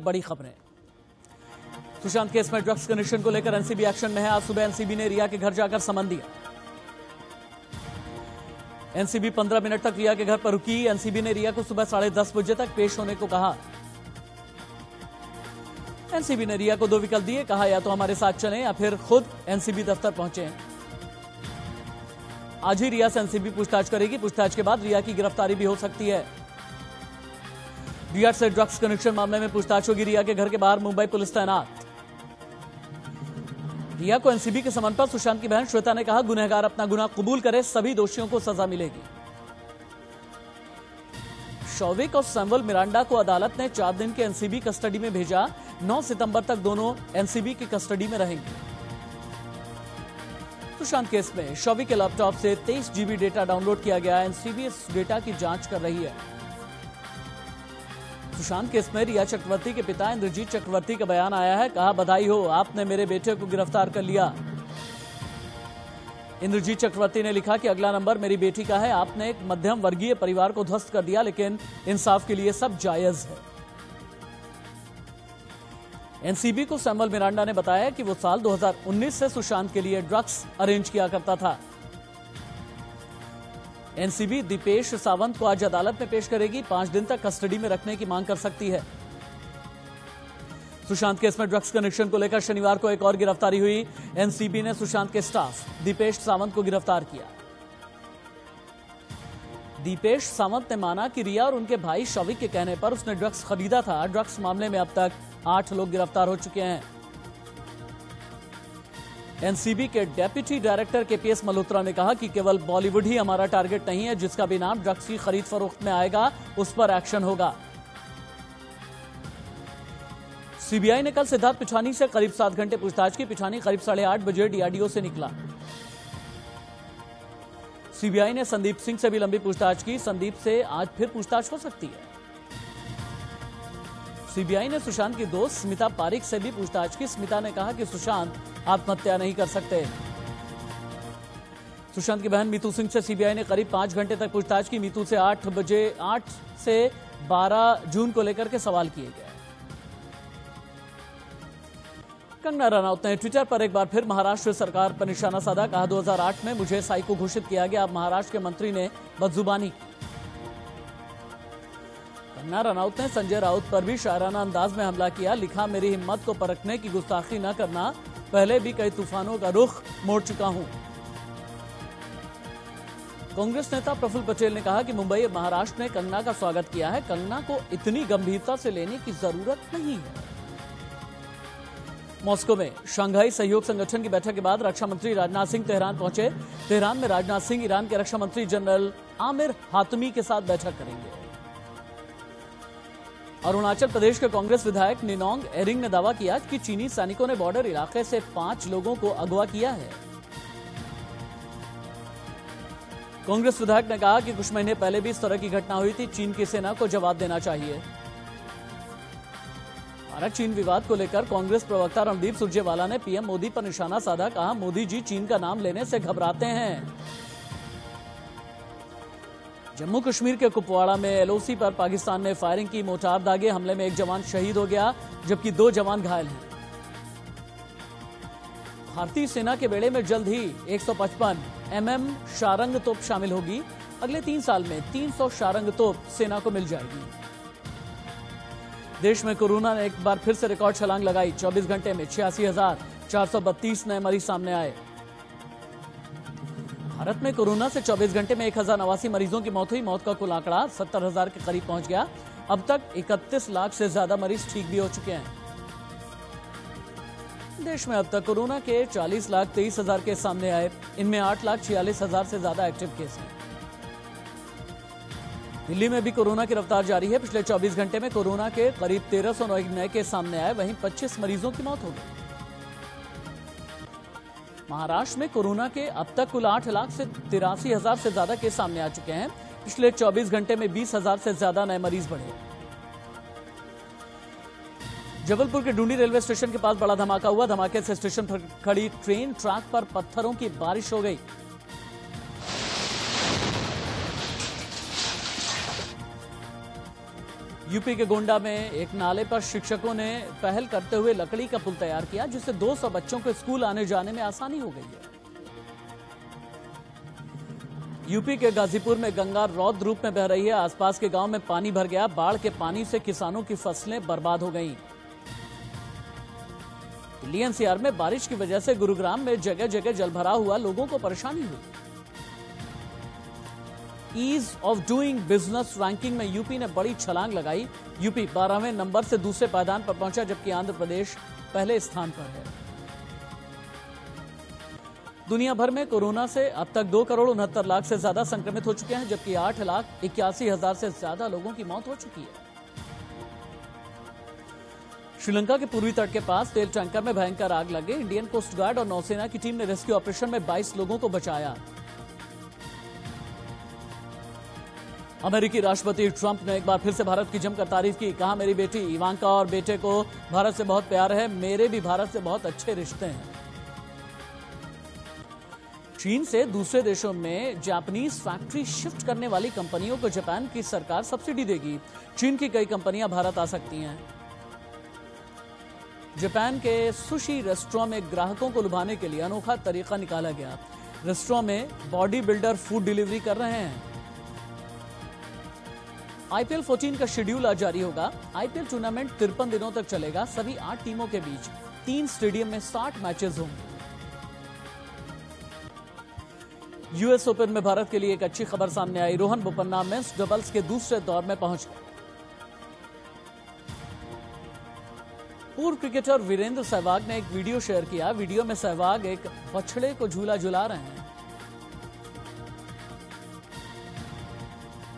बड़ी खबरें। सुशांत केस में ड्रग्स कनेक्शन को लेकर एनसीबी एक्शन में है। आज सुबह एनसीबी ने रिया के घर जाकर समन दिया। एनसीबी 15 मिनट तक रिया के घर पर रुकी। एनसीबी ने रिया को सुबह 10:30 बजे तक पेश होने को कहा। एनसीबी ने रिया को 2 विकल्प दिए, कहा या तो हमारे साथ चलें या फिर खुद एनसीबी दफ्तर पहुंचे। आज ही रिया से एनसीबी पूछताछ करेगी। पूछताछ के बाद रिया की गिरफ्तारी भी हो सकती है। रिया से ड्रग्स कनेक्शन मामले में पूछताछ होगी। रिया के घर के बाहर मुंबई पुलिस तैनात। रिया को एनसीबी के समन पर सुशांत की बहन श्वेता ने कहा, गुनहगार अपना गुनाह कबूल करे, सभी दोषियों को सजा मिलेगी। शौविक और सैमुअल मिरांडा को अदालत ने 4 दिन के एनसीबी कस्टडी में भेजा। 9 सितंबर तक दोनों एनसीबी की कस्टडी में रहेंगे। सुशांत केस में शौविक के लैपटॉप से 23 GB डेटा डाउनलोड किया गया। एनसीबी इस डेटा की जांच कर रही है। सुशांत केस में रिया चक्रवर्ती के पिता इंद्रजीत चक्रवर्ती का बयान आया है। कहा, बधाई हो, आपने मेरे बेटे को गिरफ्तार कर लिया। इंद्रजीत चक्रवर्ती ने लिखा कि अगला नंबर मेरी बेटी का है। आपने एक मध्यम वर्गीय परिवार को ध्वस्त कर दिया, लेकिन इंसाफ के लिए सब जायज है। एनसीबी को सैमुअल मिरांडा ने बताया कि वो साल 2019 से सुशांत के लिए ड्रग्स अरेंज किया करता था। एनसीबी दीपेश सावंत को आज अदालत में पेश करेगी। 5 दिन तक कस्टडी में रखने की मांग कर सकती है। सुशांत केस में ड्रग्स कनेक्शन को लेकर शनिवार को एक और गिरफ्तारी हुई। एनसीबी ने सुशांत के स्टाफ दीपेश सावंत को गिरफ्तार किया। दीपेश सावंत ने माना कि रिया और उनके भाई शौविक के कहने पर उसने ड्रग्स खरीदा था। ड्रग्स मामले में अब तक 8 लोग गिरफ्तार हो चुके हैं। एनसीबी के डेप्यूटी डायरेक्टर केपीएस मल्होत्रा ने कहा कि केवल बॉलीवुड ही हमारा टारगेट नहीं है। जिसका भी नाम ड्रग्स की खरीद फरोख्त में आएगा उस पर एक्शन होगा। सीबीआई ने कल सिद्धार्थ पिछानी से करीब 7 घंटे पूछताछ की। पिछानी करीब 8:30 बजे डीआरडीओ से निकला। सीबीआई ने संदीप सिंह से भी लंबी पूछताछ की। संदीप से आज फिर पूछताछ हो सकती है। सीबीआई ने सुशांत की दोस्त स्मिता पारिक से भी पूछताछ की। स्मिता ने कहा कि सुशांत आत्महत्या नहीं कर सकते। सुशांत की बहन मीतू सिंह से सीबीआई ने करीब 5 घंटे तक पूछताछ की। मीतू से 8 से 12 जून को लेकर के सवाल किए गए। कंगना रनौत ने ट्विटर पर एक बार फिर महाराष्ट्र सरकार पर निशाना साधा। कहा, 2008 में मुझे साइको घोषित किया गया। अब महाराष्ट्र के मंत्री ने बदजुबानी की। कंगना रनौत ने संजय राउत पर भी शायराना अंदाज में हमला किया। लिखा, मेरी हिम्मत को परखने की गुस्ताखी न करना, पहले भी कई तूफानों का रुख मोड़ चुका हूं। कांग्रेस नेता प्रफुल्ल पटेल ने कहा कि मुंबई और महाराष्ट्र ने कंगना का स्वागत किया है। कंगना को इतनी गंभीरता से लेने की जरूरत नहीं है। मॉस्को में शंघाई सहयोग संगठन की बैठक के बाद रक्षा मंत्री राजनाथ सिंह तेहरान पहुंचे। तेहरान में राजनाथ सिंह ईरान के रक्षा मंत्री जनरल आमिर हातमी के साथ बैठक करेंगे। अरुणाचल प्रदेश के कांग्रेस विधायक निनोंग एरिंग ने दावा किया कि चीनी सैनिकों ने बॉर्डर इलाके से 5 लोगों को अगवा किया है। कांग्रेस विधायक ने कहा कि कुछ महीने पहले भी इस तरह की घटना हुई थी। चीन की सेना को जवाब देना चाहिए। भारत चीन विवाद को लेकर कांग्रेस प्रवक्ता रणदीप सुरजेवाला ने पीएम मोदी पर निशाना साधा। कहा, मोदी जी चीन का नाम लेने से घबराते हैं। जम्मू कश्मीर के कुपवाड़ा में एलओसी पर पाकिस्तान ने फायरिंग की। मोर्टार दागे हमले में एक जवान शहीद हो गया, जबकि 2 जवान घायल हैं। भारतीय सेना के बेड़े में जल्द ही 155 mm शारंग तोप शामिल होगी। अगले 3 साल में 300 शारंग तोप सेना को मिल जाएगी। देश में कोरोना ने एक बार फिर से रिकॉर्ड छलांग लगाई। 24 घंटे में 86,432 नए मरीज सामने आए। भारत में कोरोना से 24 घंटे में 1089 मरीजों की मौत हुई। मौत का कुल आंकड़ा 70,000 के करीब पहुंच गया। अब तक 31 लाख से ज्यादा मरीज ठीक भी हो चुके हैं। देश में अब तक कोरोना के 40,23,000 केस सामने आए। इनमें 8,46,000 से ज्यादा एक्टिव केस हैं। दिल्ली में भी कोरोना की रफ्तार जारी है। पिछले 24 घंटे में कोरोना के करीब 1300 नए केस सामने आए। वहीं 25 मरीजों की मौत हो गई। महाराष्ट्र में कोरोना के अब तक कुल 8,83,000 से ज्यादा केस सामने आ चुके हैं। पिछले 24 घंटे में 20,000 से ज्यादा नए मरीज बढ़े। जबलपुर के डूंडी रेलवे स्टेशन के पास बड़ा धमाका हुआ। धमाके से स्टेशन पर खड़ी ट्रेन ट्रैक पर पत्थरों की बारिश हो गई। यूपी के गोंडा में एक नाले पर शिक्षकों ने पहल करते हुए लकड़ी का पुल तैयार किया, जिससे 200 बच्चों को स्कूल आने जाने में आसानी हो गई है। यूपी के गाजीपुर में गंगा रौद्र रूप में बह रही है। आसपास के गांव में पानी भर गया। बाढ़ के पानी से किसानों की फसलें बर्बाद हो गईं। दिल्ली एनसीआर में बारिश की वजह से गुरुग्राम में जगह जगह जलभराव हुआ, लोगों को परेशानी हुई। Ease of doing business ranking में यूपी ने बड़ी छलांग लगाई। यूपी 12वें नंबर से दूसरे पायदान पर पहुंचा, जबकि आंध्र प्रदेश पहले स्थान पर है। दुनिया भर में कोरोना से अब तक 2,69,00,000 से ज्यादा संक्रमित हो चुके हैं, जबकि 8,81,000 से ज्यादा लोगों की मौत हो चुकी है। श्रीलंका के पूर्वी तट के पास तेल टैंकर में भयंकर आग लग गई। इंडियन कोस्ट गार्ड और नौसेना की टीम ने रेस्क्यू ऑपरेशन में 22 लोगों को बचाया। अमेरिकी राष्ट्रपति ट्रंप ने एक बार फिर से भारत की जमकर तारीफ की। कहा, मेरी बेटी इवांका और बेटे को भारत से बहुत प्यार है। मेरे भी भारत से बहुत अच्छे रिश्ते हैं। चीन से दूसरे देशों में जापानीज फैक्ट्री शिफ्ट करने वाली कंपनियों को जापान की सरकार सब्सिडी देगी। चीन की कई कंपनियां भारत आ सकती हैं। जापान के सुशी रेस्टोरेंट में ग्राहकों को लुभाने के लिए अनोखा तरीका निकाला गया। रेस्टोरेंट में बॉडी बिल्डर फूड डिलीवरी कर रहे हैं। आईपीएल 14 का शेड्यूल आज जारी होगा। आईपीएल टूर्नामेंट 53 दिनों तक चलेगा। सभी 8 टीमों के बीच 3 स्टेडियम में 60 मैचेस होंगे। यूएस ओपन में भारत के लिए एक अच्छी खबर सामने आई। रोहन बोपन्ना मेंस डबल्स के दूसरे दौर में पहुंच गए। पूर्व क्रिकेटर वीरेंद्र सहवाग ने एक वीडियो शेयर किया। वीडियो में सहवाग एक बछड़े को झूला झुला रहे हैं।